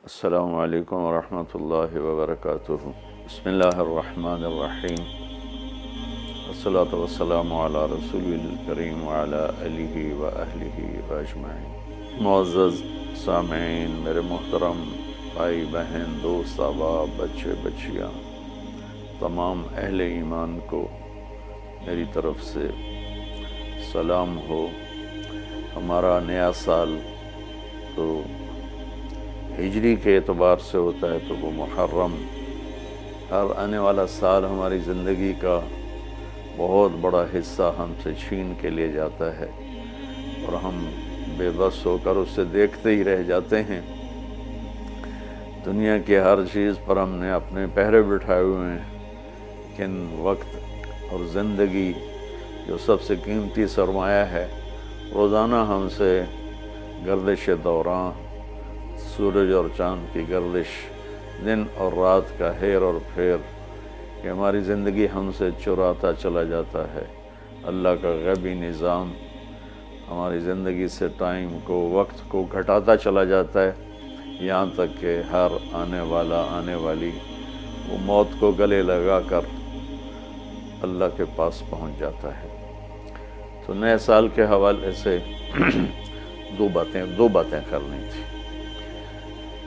السلام علیکم ورحمۃ اللہ وبرکاتہ۔ بسم اللہ الرحمن الرحیم، والصلاة والسلام علی رسول الکریم وعلی آلہ وأہلہ وأجمعین۔ معزز سامعین، میرے محترم بھائی بہن، دوست احباب، بچے بچیاں، تمام اہل ایمان کو میری طرف سے سلام ہو۔ ہمارا نیا سال تو ہجری کے اعتبار سے ہوتا ہے تو وہ محرم، ہر آنے والا سال ہماری زندگی کا بہت بڑا حصہ ہم سے چھین کے لے جاتا ہے اور ہم بے بس ہو کر اسے دیکھتے ہی رہ جاتے ہیں۔ دنیا کی ہر چیز پر ہم نے اپنے پہرے بٹھائے ہوئے ہیں، لیکن وقت اور زندگی جو سب سے قیمتی سرمایہ ہے، روزانہ ہم سے گردش دوران، سورج اور چاند کی گردش، دن اور رات کا ہیر اور پھیر، کہ ہماری زندگی ہم سے چراتا چلا جاتا ہے۔ اللہ کا غیبی نظام ہماری زندگی سے ٹائم کو، وقت کو گھٹاتا چلا جاتا ہے، یہاں تک کہ ہر آنے والی وہ موت کو گلے لگا کر اللہ کے پاس پہنچ جاتا ہے۔ تو نئے سال کے حوالے سے دو باتیں کرنی تھی۔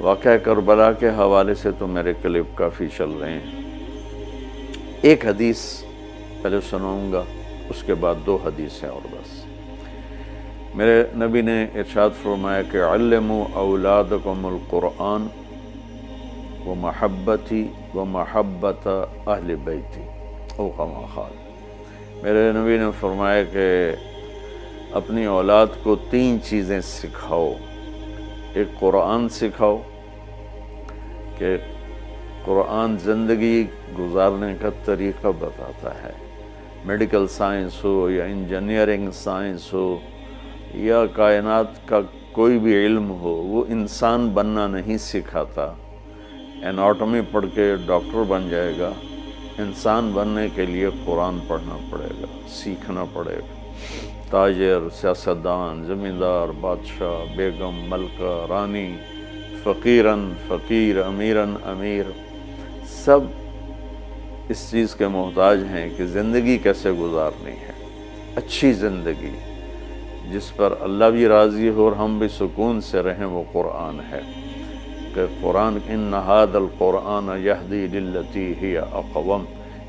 واقعہ کربلا کے حوالے سے تو میرے کلپ کافی چل رہے ہیں، ایک حدیث پہلے سناؤں گا، اس کے بعد دو حدیثیں اور بس۔ میرے نبی نے ارشاد فرمایا کہ علموا اولادکم القرآن ومحبتی ومحبت اہل بیتی او کما قال۔ میرے نبی نے فرمایا کہ اپنی اولاد کو تین چیزیں سکھاؤ۔ ایک قرآن سکھاؤ کہ قرآن زندگی گزارنے کا طریقہ بتاتا ہے۔ میڈیکل سائنس ہو یا انجینئرنگ سائنس ہو یا کائنات کا کوئی بھی علم ہو، وہ انسان بننا نہیں سکھاتا۔ اناٹمی پڑھ کے ڈاکٹر بن جائے گا، انسان بننے کے لیے قرآن پڑھنا پڑے گا، سیکھنا پڑے گا۔ تاجر، سیاستدان، زمیندار، بادشاہ، بیگم، ملکہ، رانی، فقیراً فقیر، امیراً امیر، سب اس چیز کے محتاج ہیں کہ زندگی کیسے گزارنی ہے، اچھی زندگی جس پر اللہ بھی راضی ہو اور ہم بھی سکون سے رہیں، وہ قرآن ہے۔ کہ قرآن ان ھذا القرآن یہدی للتی ہی اقوم،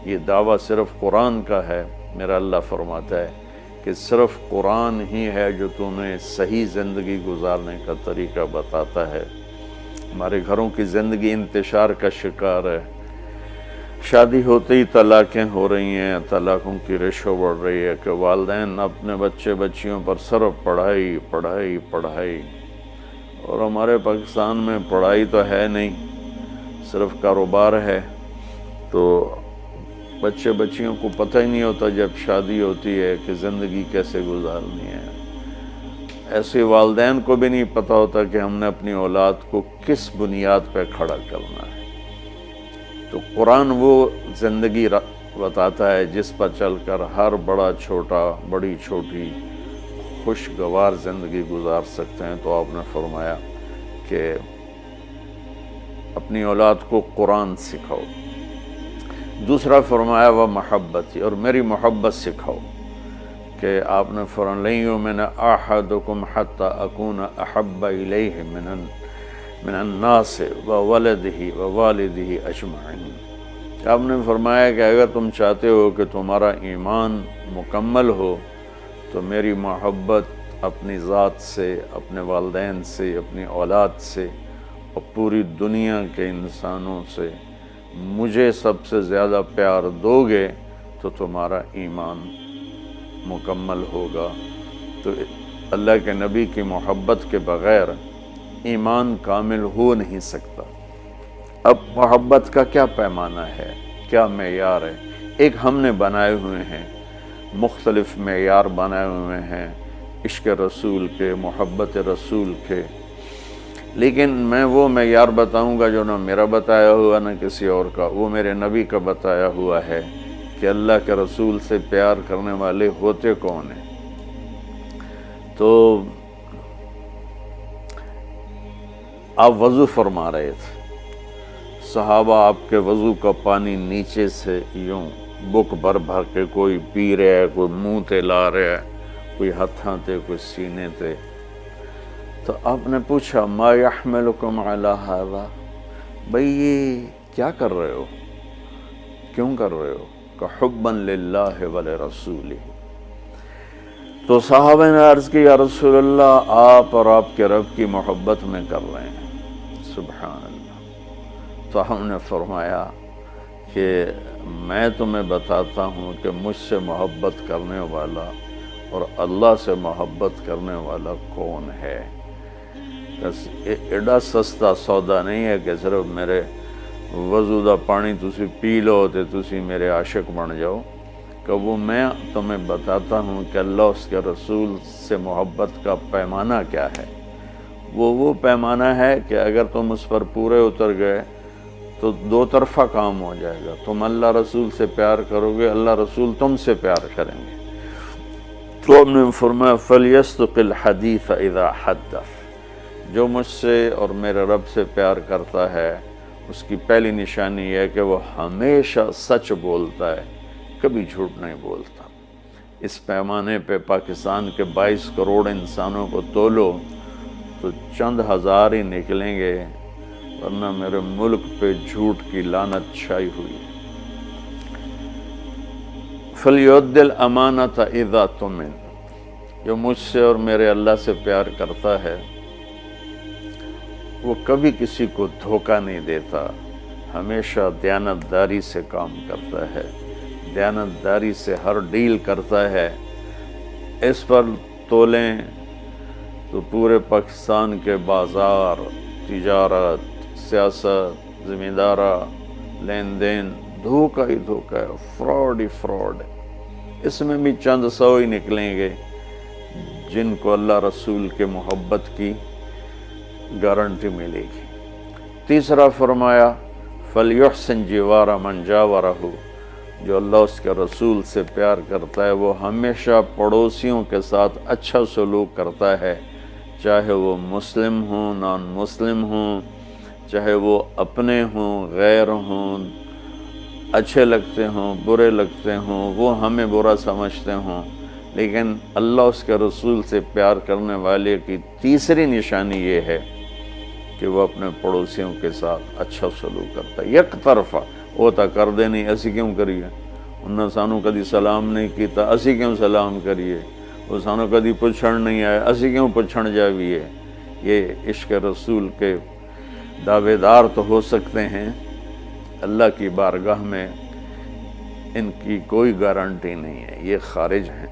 یہ دعویٰ صرف قرآن کا ہے۔ میرا اللہ فرماتا ہے کہ صرف قرآن ہی ہے جو تمہیں صحیح زندگی گزارنے کا طریقہ بتاتا ہے۔ ہمارے گھروں کی زندگی انتشار کا شکار ہے، شادی ہوتے ہی طلاقیں ہو رہی ہیں، طلاقوں کی ریشو بڑھ رہی ہے کہ والدین اپنے بچے بچیوں پر صرف پڑھائی پڑھائی پڑھائی، اور ہمارے پاکستان میں پڑھائی تو ہے نہیں، صرف کاروبار ہے۔ تو بچے بچیوں کو پتہ ہی نہیں ہوتا جب شادی ہوتی ہے کہ زندگی کیسے گزارنی ہے۔ ایسے والدین کو بھی نہیں پتہ ہوتا کہ ہم نے اپنی اولاد کو کس بنیاد پہ کھڑا کرنا ہے۔ تو قرآن وہ زندگی بتاتا ہے جس پر چل کر ہر بڑا چھوٹا، بڑی چھوٹی خوشگوار زندگی گزار سکتے ہیں۔ تو آپ نے فرمایا کہ اپنی اولاد کو قرآن سکھاؤ۔ دوسرا فرمایا وہ محبتی، اور میری محبت سکھاؤ، کہ آپ نے فرمایا لن یؤمن احدکم حتی اکون احب الیہ من الناس وولدہ ووالدہ اجمعین۔ آپ نے فرمایا کہ اگر تم چاہتے ہو کہ تمہارا ایمان مکمل ہو تو میری محبت اپنی ذات سے، اپنے والدین سے، اپنی اولاد سے اور پوری دنیا کے انسانوں سے مجھے سب سے زیادہ پیار دو گے تو تمہارا ایمان مکمل ہوگا۔ تو اللہ کے نبی کی محبت کے بغیر ایمان کامل ہو نہیں سکتا۔ اب محبت کا کیا پیمانہ ہے، کیا معیار ہے؟ ایک ہم نے بنائے ہوئے ہیں، مختلف معیار بنائے ہوئے ہیں عشق رسول کے، محبت رسول کے، لیکن میں وہ معیار بتاؤں گا جو نہ میرا بتایا ہوا نہ کسی اور کا، وہ میرے نبی کا بتایا ہوا ہے کہ اللہ کے رسول سے پیار کرنے والے ہوتے کون ہیں۔ تو آپ وضو فرما رہے تھے، صحابہ آپ کے وضو کا پانی نیچے سے یوں بک بھر بھر کے کوئی پی رہا ہے، کوئی منہ تے لا رہا ہے، کوئی ہتھاں تے، کوئی سینے تے۔ تو آپ نے پوچھا ما یحملکم علی ھذا، بھئی یہ کیا کر رہے ہو، کیوں کر رہے ہو؟ کہ حبا للہ ولرسولہ۔ تو صحابہ نے عرض کی یا رسول اللہ آپ اور آپ کے رب کی محبت میں کر رہے ہیں۔ سبحان اللہ۔ تو ہم نے فرمایا کہ میں تمہیں بتاتا ہوں کہ مجھ سے محبت کرنے والا اور اللہ سے محبت کرنے والا کون ہے۔ ایڈا سستا سودا نہیں ہے کہ صرف میرے وضو دا پانی تسی پی لو تے تسی میرے عاشق بن جاؤ، کہ وہ میں تمہیں بتاتا ہوں کہ اللہ اس کے رسول سے محبت کا پیمانہ کیا ہے۔ وہ پیمانہ ہے کہ اگر تم اس پر پورے اتر گئے تو دو طرفہ کام ہو جائے گا، تم اللہ رسول سے پیار کرو گے، اللہ رسول تم سے پیار کریں گے۔ تو ہم نے فرمایا فَلْيَصْدُقِ الْحَدِيثَ إِذَا حَدَّثَ، جو مجھ سے اور میرے رب سے پیار کرتا ہے اس کی پہلی نشانی یہ ہے کہ وہ ہمیشہ سچ بولتا ہے، کبھی جھوٹ نہیں بولتا۔ اس پیمانے پہ پاکستان کے 22 کروڑ انسانوں کو تولو تو چند ہزار ہی نکلیں گے، ورنہ میرے ملک پہ جھوٹ کی لعنت چھائی ہوئی ہے۔ فَلْيُؤَدِّ الْأَمَانَةَ إِذَا تُؤْمِنَ، جو مجھ سے اور میرے اللہ سے پیار کرتا ہے وہ کبھی کسی کو دھوکہ نہیں دیتا، ہمیشہ دیانتداری سے کام کرتا ہے، دیانتداری سے ہر ڈیل کرتا ہے۔ اس پر تولیں تو پورے پاکستان کے بازار، تجارت، سیاست، زمیندارہ، لین دین دھوکہ ہی دھوکہ ہے، فراڈ ہی فراڈ ہے۔ اس میں بھی چند سو ہی نکلیں گے جن کو اللہ رسول کے محبت کی گارنٹی ملے گی۔ تیسرا فرمایا فَلْيُحْسِنْ جِوَارَ مَنْ جَاوَرَهُ، جو اللہ اس کے رسول سے پیار کرتا ہے وہ ہمیشہ پڑوسیوں کے ساتھ اچھا سلوک کرتا ہے، چاہے وہ مسلم ہوں، نان مسلم ہوں، چاہے وہ اپنے ہوں، غیر ہوں، اچھے لگتے ہوں، برے لگتے ہوں، وہ ہمیں برا سمجھتے ہوں، لیکن اللہ اس کے رسول سے پیار کرنے والے کی تیسری نشانی یہ ہے کہ وہ اپنے پڑوسیوں کے ساتھ اچھا سلوک کرتا ہے۔ یک طرفہ وہ تا کر دے نہیں، اسی کیوں کریے، انہوں سانو کدی سلام نہیں کیتا، اسی کیوں سلام کریے، وہ سانو کدی پچھڑ نہیں آئے، اسی کیوں پچھڑ جاویے۔ یہ عشق رسول کے دعوے دار تو ہو سکتے ہیں، اللہ کی بارگاہ میں ان کی کوئی گارنٹی نہیں ہے، یہ خارج ہیں۔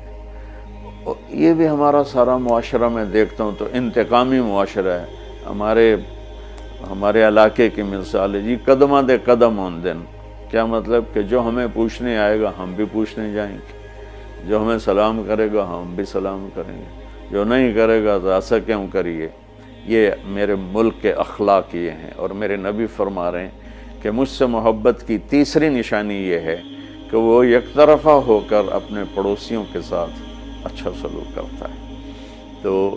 اور یہ بھی ہمارا سارا معاشرہ میں دیکھتا ہوں تو انتقامی معاشرہ ہے۔ ہمارے علاقے کی مثال ہے جی، قدمہ دے قدم ہون دن، کیا مطلب کہ جو ہمیں پوچھنے آئے گا ہم بھی پوچھنے جائیں گے، جو ہمیں سلام کرے گا ہم بھی سلام کریں گے، جو نہیں کرے گا تو ایسا کیوں کریے۔ یہ میرے ملک کے اخلاق یہ ہیں، اور میرے نبی فرما رہے ہیں کہ مجھ سے محبت کی تیسری نشانی یہ ہے کہ وہ یک طرفہ ہو کر اپنے پڑوسیوں کے ساتھ اچھا سلوک کرتا ہے۔ تو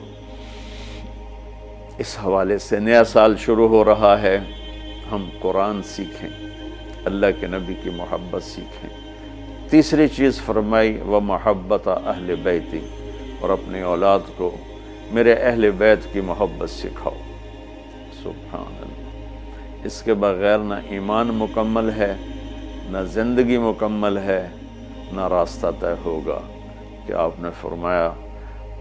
اس حوالے سے نیا سال شروع ہو رہا ہے، ہم قرآن سیکھیں، اللہ کے نبی کی محبت سیکھیں۔ تیسری چیز فرمائی وَمَحَبَّةَ أَهْلِ بَيْتِ، اور اپنی اولاد کو میرے اہل بیت کی محبت سکھاؤ۔ سبحان اللہ، اس کے بغیر نہ ایمان مکمل ہے، نہ زندگی مکمل ہے، نہ راستہ طے ہوگا۔ کہ آپ نے فرمایا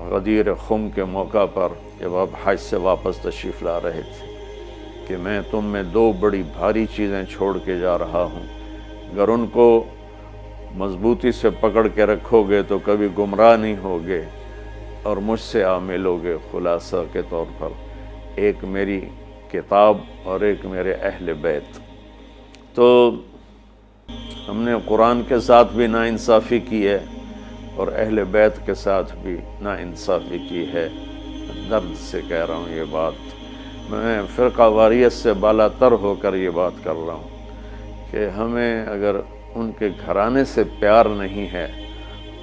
غدیر خم کے موقع پر جب آپ حج سے واپس تشریف لا رہے تھے کہ میں تم میں دو بڑی بھاری چیزیں چھوڑ کے جا رہا ہوں، اگر ان کو مضبوطی سے پکڑ کے رکھو گے تو کبھی گمراہ نہیں ہوگے اور مجھ سے ملو گے۔ خلاصہ کے طور پر ایک میری کتاب اور ایک میرے اہل بیت۔ تو ہم نے قرآن کے ساتھ بھی ناانصافی کی ہے اور اہل بیت کے ساتھ بھی ناانصافی کی ہے۔ درد سے کہہ رہا ہوں یہ بات، میں فرقہ واریت سے بالا تر ہو کر یہ بات کر رہا ہوں کہ ہمیں اگر ان کے گھرانے سے پیار نہیں ہے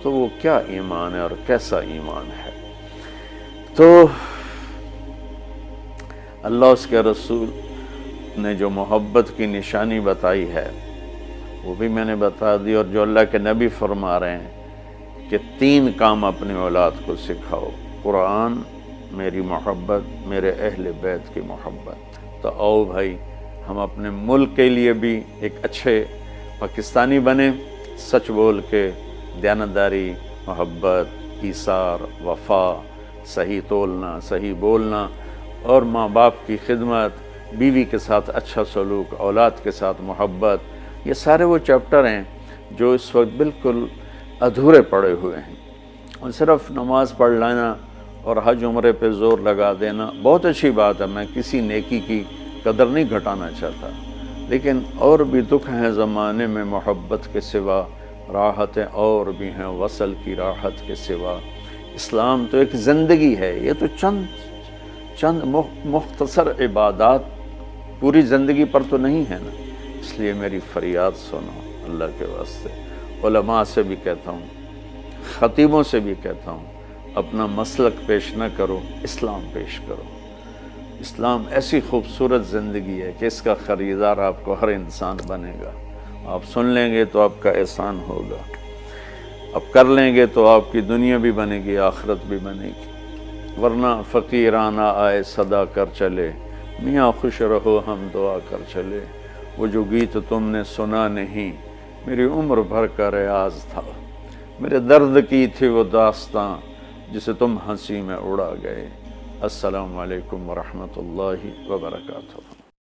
تو وہ کیا ایمان ہے اور کیسا ایمان ہے۔ تو اللہ اس کے رسول نے جو محبت کی نشانی بتائی ہے وہ بھی میں نے بتا دی، اور جو اللہ کے نبی فرما رہے ہیں کہ 3 کام اپنی اولاد کو سکھاؤ: قرآن، میری محبت، میرے اہل بیت کی محبت۔ تو آؤ بھائی ہم اپنے ملک کے لیے بھی ایک اچھے پاکستانی بنیں، سچ بول کے، دیانتداری، محبت، ایثار، وفا، صحیح تولنا، صحیح بولنا، اور ماں باپ کی خدمت، بیوی کے ساتھ اچھا سلوک، اولاد کے ساتھ محبت، یہ سارے وہ چیپٹر ہیں جو اس وقت بالکل ادھورے پڑے ہوئے ہیں۔ اور صرف نماز پڑھ لینا اور حج عمرے پہ زور لگا دینا بہت اچھی بات ہے، میں کسی نیکی کی قدر نہیں گھٹانا چاہتا، لیکن اور بھی دکھ ہیں زمانے میں، محبت کے سوا راحتیں اور بھی ہیں، وصل کی راحت کے سوا۔ اسلام تو ایک زندگی ہے، یہ تو چند مختصر عبادات پوری زندگی پر تو نہیں ہے نا۔ اس لیے میری فریاد سنو اللہ کے واسطے، علماء سے بھی کہتا ہوں، خطیبوں سے بھی کہتا ہوں، اپنا مسلک پیش نہ کرو، اسلام پیش کرو۔ اسلام ایسی خوبصورت زندگی ہے کہ اس کا خریدار آپ کو ہر انسان بنے گا۔ آپ سن لیں گے تو آپ کا احسان ہوگا، اب کر لیں گے تو آپ کی دنیا بھی بنے گی، آخرت بھی بنے گی، ورنہ فقیرانہ آئے صدا کر چلے، میاں خوش رہو ہم دعا کر چلے۔ وہ جو گیت تم نے سنا نہیں، میری عمر بھر کا ریاض تھا، میرے درد کی تھی وہ داستاں جسے تم ہنسی میں اڑا گئے۔ السلام علیکم ورحمۃ اللہ وبرکاتہ۔